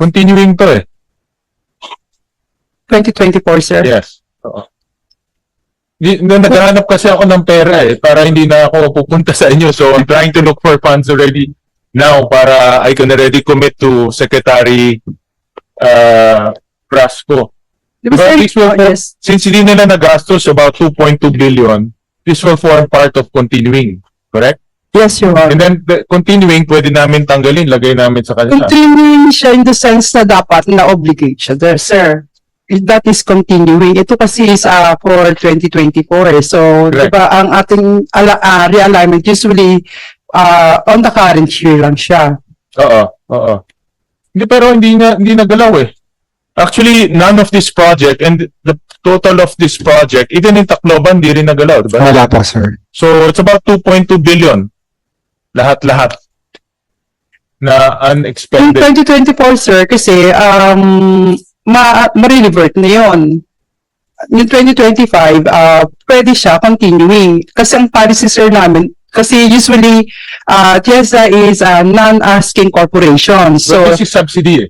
Continuing to eh. 2024, sir. Yes. Oo. Naghahanap kasi ako ng pera eh, para hindi na ako pupunta sa inyo. So I'm trying to look for funds already now para I can already commit to Secretary Brasco. Di ba, But sir? this will, Yes. since hindi nila nagastos about 2.2 billion, this will form part of continuing. Correct? Yes, Your Honor. And then the continuing, pwede namin tanggalin, lagay namin sa kanila. Continuing siya in the sense na dapat na obligation. There, sir. That is continuing. Ito kasi is for 2024. So, Correct. diba, ang ating realignment usually on the current year lang siya. Oo, oo. Hindi, pero hindi nagalaw eh. Actually, none of this project and the total of this project, even in Tacloban, di rin nagalaw, diba? Wala po, sir. So, it's about 2.2 billion. Lahat-lahat na In unexpended. 2024, sir, kasi ma-revert na yun. In 2025, pwede siya continuing. Kasi ang policy, sir, namin, kasi usually, TIEZA is a non-asking corporation. But So, this is subsidy eh.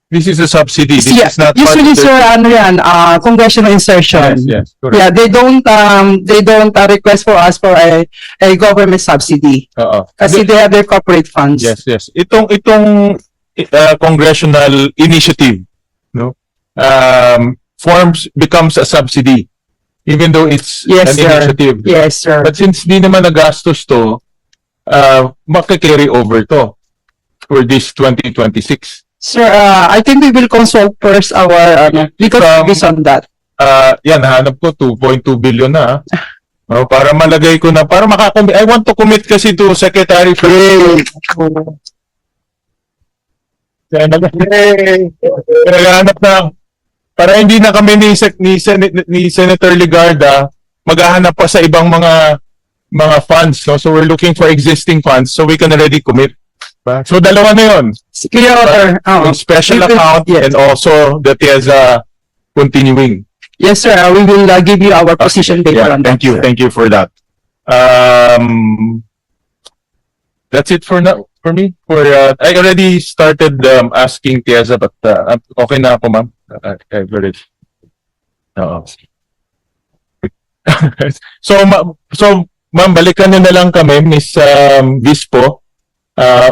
This is a subsidy. This yeah, is not part usually, of the- sir, ano yan, congressional insertion. Yes, correct. Yeah, they don't request for us for a government subsidy. Oo. Kasi they have their corporate funds. Yes, yes. Itong congressional initiative, no, becomes a subsidy, even though it's Yes, an sir. initiative. Yes, sir. But since di naman nagastos to, maki-carry over to for this 2026. Sir, I think we will consult first our legal service on that. Yan, nahanap ko 2.2 billion na. Oh, para malagay ko na, para makakommit. I want to commit kasi to Secretary for Kaya naghahanap na, para hindi na kami ni Senator Ligarda maghahanap pa sa ibang mga funds. No? So we're looking for existing funds so we can already commit. So dalawa na yun. Your Honor, Yung special we will- account yes. and also the TIEZA continuing. Yes, sir. We will give you our position paper Yeah, on that. thank you. sir. Thank you for that. That's it for now, for me. I already started asking TIEZA, but okay na ako, ma'am. I've already. Oo. So, ma'am, balikan niyo na lang kami, Miss Vispo,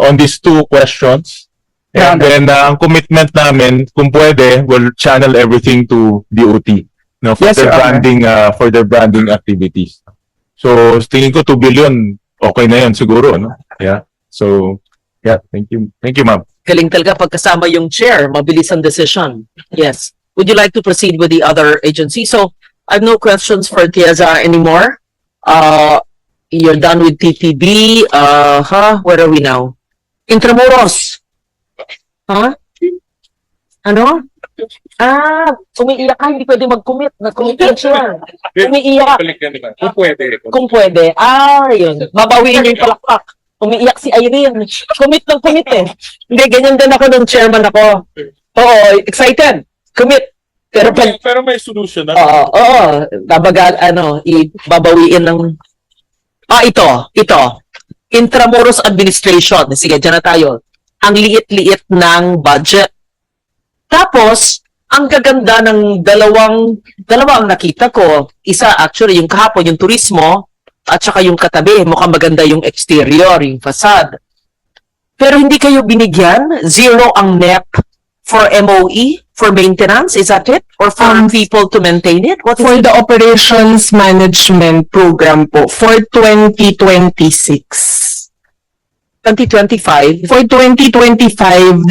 on these two questions. And then, ang commitment namin, kung pwede, we'll channel everything to DOT. No, for Yes, their Your Honor. branding, for their branding activities. So, tingin ko 2 billion, okay na yan siguro, no? Yeah. So, yeah, thank you. Thank you, ma'am. Galing talaga pagkasama yung chair, mabilis ang decision. Yes. Would you like to proceed with the other agency? So, I have no questions for TIEZA anymore. You're done with TTB. Where are we now? Intramuros. Ano? Umiiyak ka, hindi pwede mag-commit. Nag-commit lang siya. Umiiyak. Kung pwede. Kung pwede. Yun. Babawiin niyo yung palakpak. Umiiyak si Irene. Commit ng commit eh. Hindi, ganyan din ako nung chairman ako. Oo, excited. Commit. Pero pag, Pero may solution na. oo, babagal, ibabawiin ng, ito. Intramuros Administration. Sige, dyan na tayo. Ang liit-liit ng budget. Tapos, ang gaganda ng dalawang ang nakita ko. Isa, actually, yung kahapon, yung turismo, at saka yung katabi, mukhang maganda yung exterior, yung facade. Pero hindi kayo binigyan? Zero ang NEP for MOE, for maintenance? Is that it? Or for people to maintain it? What is For it? the operations management program po, for 2026. 2025? For 2025,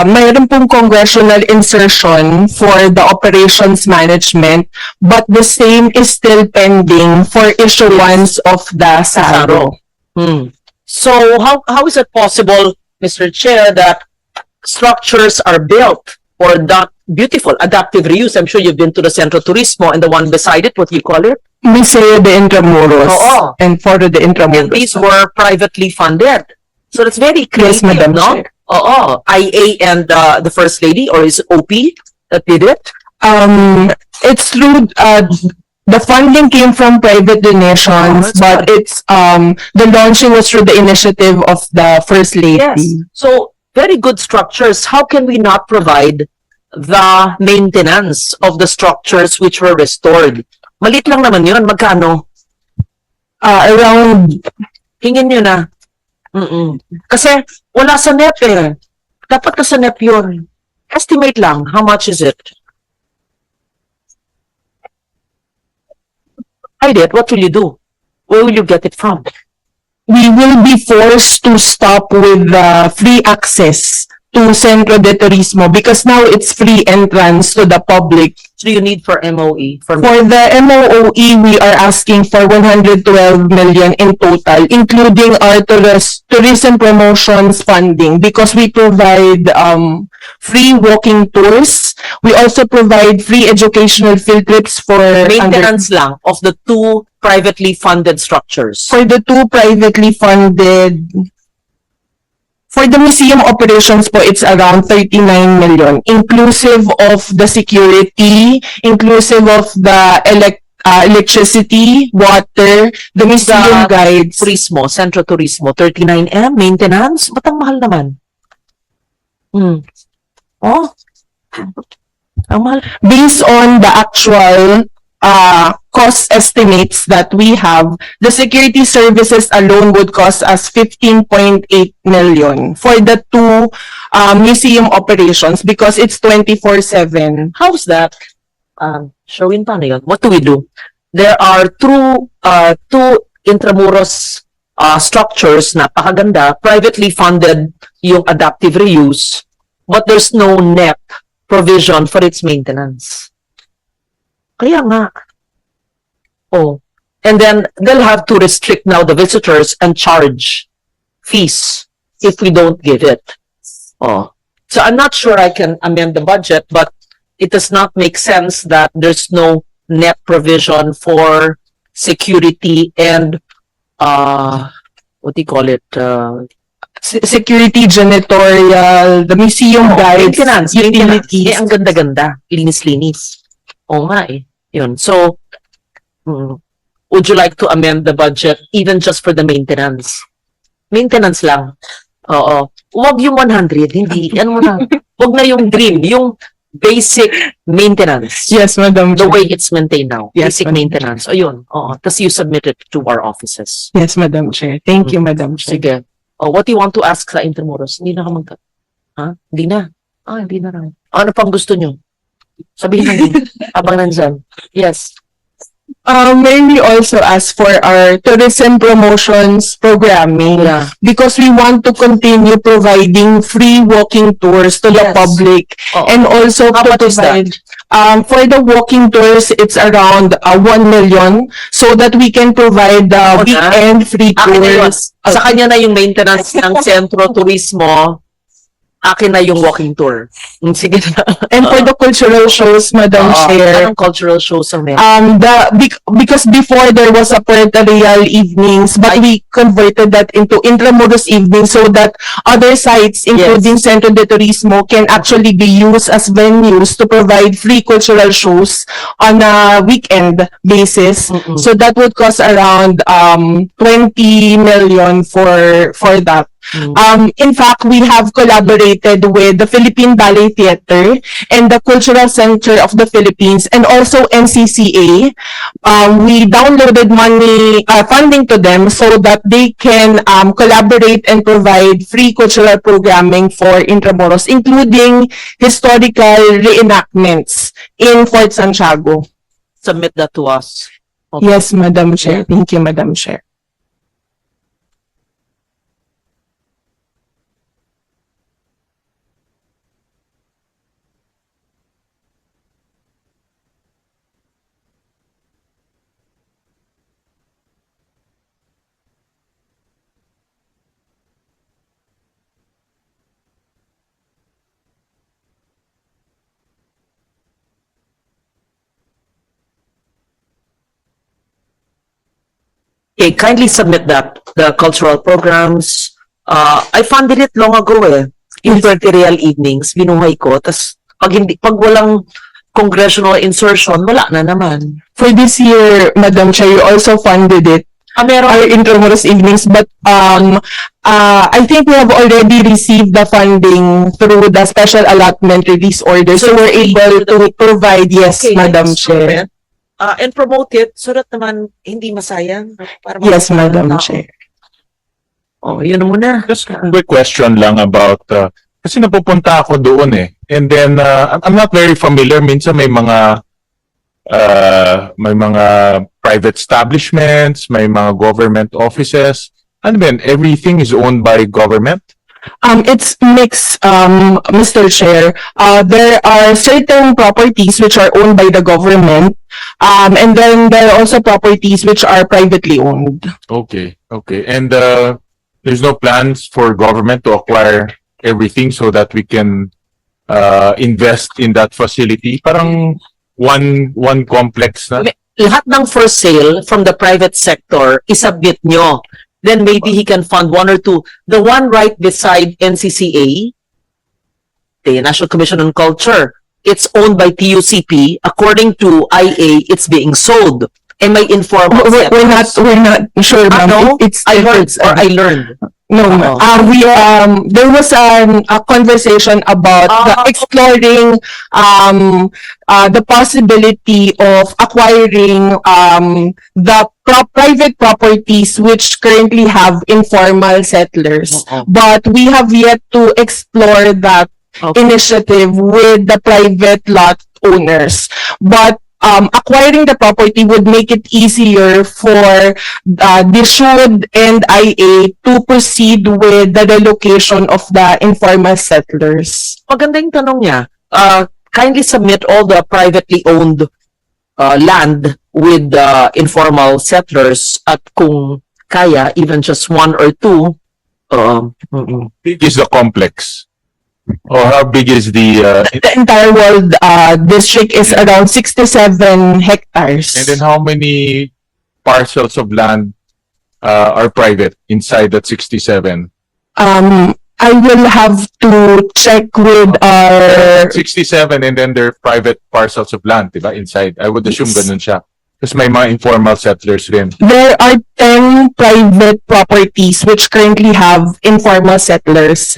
mayroon pong congressional insertion for the operations management, but the same is still pending for issuance of the SARO. So how is it possible, Mr. Chair, that structures are built for that beautiful adaptive reuse? I'm sure you've been to the Centro Turismo and the one beside it, what do you call it? Miseo de Intramuros Oo. and for the And Intramuros. these were privately funded. So that's very creative, Madam no? Chair. Oo. IA and the First Lady, or is OP that did it? It's through, the funding came from private donations, that's but it's, the launching was through the initiative of the First Lady. Yes. So very good structures. How can we not provide the maintenance of the structures which were restored? Malit lang naman yun. Magkano? Around Hingin nyo na. Kasi wala sa NEP eh. Dapat ka sa NEP yun. Estimate lang. How much is it? I did. What will you do? Where will you get it from? we will be forced to stop with free access to Centro de Turismo because now it's free entrance to the public. So you need for MOE? For For the MOOE, we are asking for 112 million in total, including our tourism promotions funding because we provide free walking tours. We also provide free educational field trips for maintenance lang of the two privately funded structures. for the two privately funded. For the museum operations po, it's around 39 million, inclusive of the security, inclusive of the electricity, water, the museum guides. Turismo, Centro Turismo, 39M, maintenance, ba't ang mahal naman? Oh, ang mahal. Based on the actual cost estimates that we have, the security services alone would cost us 15.8 million for the two museum operations because it's 24/7. How's that? Showin paano yun? What do we do? There are two Intramuros structures na pakaganda, privately funded yung adaptive reuse, but there's no NEP provision for its maintenance. Kaya nga. Oh. And then they'll have to restrict now the visitors and charge fees if we don't give it. Oh. So I'm not sure I can amend the budget, but it does not make sense that there's no net provision for security and what do you call it? Security, janitorial, the museum guides, Maintenance. Eh, utilities. ang ganda-ganda. Linis-linis. Oo nga eh. Yun. So, would you like to amend the budget even just for the maintenance? Maintenance lang. Oo. Huwag yung 100. Hindi. Ano mo na? Huwag na yung dream. Yung basic maintenance. Yes, Madam The Chair. way it's maintained now. Yes, Basic ma'am. maintenance. Ayun. Oo. Tapos you submit it to our offices. Yes, Madam Chair. Thank you, Madam Chair. Sige. Oh, what do you want to ask sa Intramuros? Hindi na ka mag... Ha? Hindi na. Hindi na raw. Ano pang gusto nyo? Sabihin natin. Abang nandyan. Yes. May we also ask for our tourism promotions programming Yeah. because we want to continue providing free walking tours to the Yes. public Oo. and also How to much is that? provide for the walking tours it's around 1 million so that we can provide the Oo na. weekend free Akin na yun. tours. Sa kanya na yung maintenance ng Centro Turismo. Akin na yung walking tour. Sige na. And for the cultural shows, Madam Oo. Chair, Anong cultural shows ang meron? because before there was a Puertorial evenings, but we converted that into Intramuros evenings so that other sites, including Centro de Turismo, can actually be used as venues to provide free cultural shows on a weekend basis. So that would cost around 20 million for that. In fact, we have collaborated with the Philippine Ballet Theater and the Cultural Center of the Philippines and also NCCA. We downloaded funding to them so that they can collaborate and provide free cultural programming for Intramuros, including historical reenactments in Fort Santiago. Submit that to us. Okay. Yes, Madam Chair. Thank you, Madam Chair. Okay, kindly submit that. The cultural programs. I funded it long ago eh. Yung Puertorial evenings, binuhay ko. Tapos, pag walang congressional insertion, wala na naman. For this year, Madam Chair, you also funded it Meron. our Intramuros evenings, but I think we have already received the funding through the special allotment release order, so we're able to provide, yes, Okay, Madam nice. Chair. And promote it so that naman hindi masayang. Para Yes, makasama ng Madam tao. Chair. Oh, yun muna. Just a quick question lang about, kasi napupunta ako doon eh. And then, I'm not very familiar. Minsan may mga private establishments, may mga government offices. Ano ba yun? Everything is owned by government? It's mixed, Mr. Chair. There are certain properties which are owned by the government, and then there are also properties which are privately owned. Okay, okay. And there's no plans for government to acquire everything so that we can invest in that facility? Parang one complex na? Lahat ng for sale from the private sector, isubmit nyo. Then maybe he can fund one or two. The one right beside NCCA, the National Commission on Culture, it's owned by TUCP. According to IA, it's being sold. Am I informed? We're not sure, ma'am. No, It's I heard it's, or I learned. no, ma'am. There was a conversation about exploring the possibility of acquiring the private properties which currently have informal settlers. Oo. But we have yet to explore that Okay. initiative with the private lot owners. But acquiring the property would make it easier for DSUD and IA to proceed with the relocation of the informal settlers. Maganda yung tanong niya. Kindly submit all the privately owned land with informal settlers at kung kaya, even just one or two. Big is the complex? Or how big is the, The entire world district is around 67 hectares. and then how many parcels of land are private inside that 67? I will have to check with our 67 and then there are private parcels of land, diba? Inside. I would assume ganun siya. Kasi may mga informal settlers rin. There are 10 private properties which currently have informal settlers,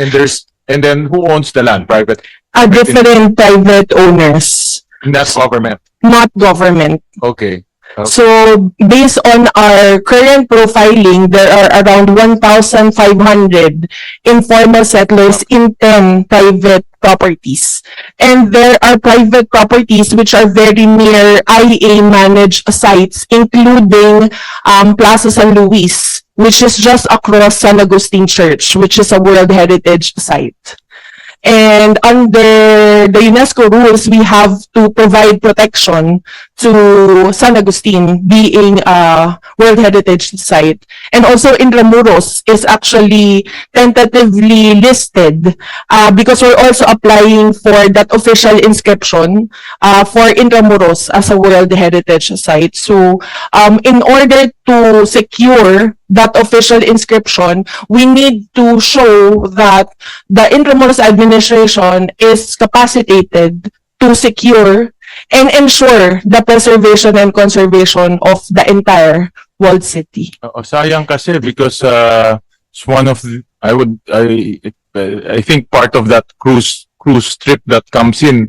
And then who owns the land? Private? different private owners, That's government. not government. Okay. So, based on our current profiling, there are around 1,500 informal settlers in 10 private properties. And there are private properties which are very near IA-managed sites, including Plaza San Luis, which is just across San Agustin Church, which is a World Heritage Site. And under the UNESCO rules, we have to provide protection to San Agustin being a World Heritage Site. And also Intramuros is actually tentatively listed because we're also applying for that official inscription for Intramuros as a World Heritage Site. So in order to secure that official inscription, we need to show that the Intramuros administration is capacitated to secure and ensure the preservation and conservation of the entire walled city. Sayang kasi because it's one of the, I think part of that cruise trip that comes in,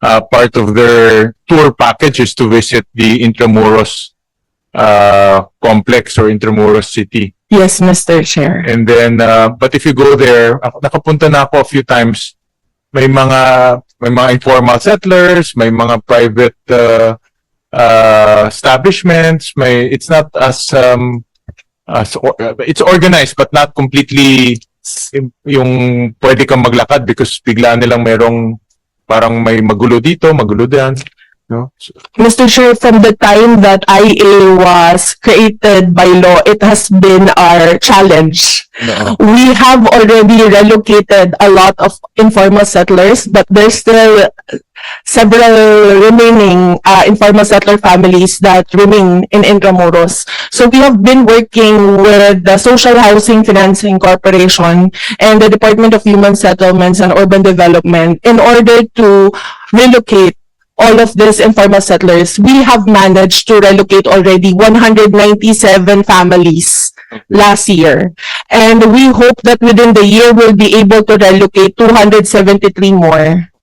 part of their tour package is to visit the Intramuros complex or Intramuros city. Yes, Mr. Chair. And then, but if you go there, nakapunta na ako a few times, may mga informal settlers, may mga private establishments, it's not as it's organized but not completely yung pwede kang maglakad because bigla nilang merong parang may magulo dito, magulo diyan. No? Mr. Chair, from the time that IA was created by law, it has been our challenge. No. We have already relocated a lot of informal settlers, but there's still several remaining informal settler families that remain in Intramuros. So we have been working with the Social Housing Financing Corporation and the Department of Human Settlements and Urban Development in order to relocate all of these informal settlers, we have managed to relocate already 197 families last year. And we hope that within the year, we'll be able to relocate 273 more.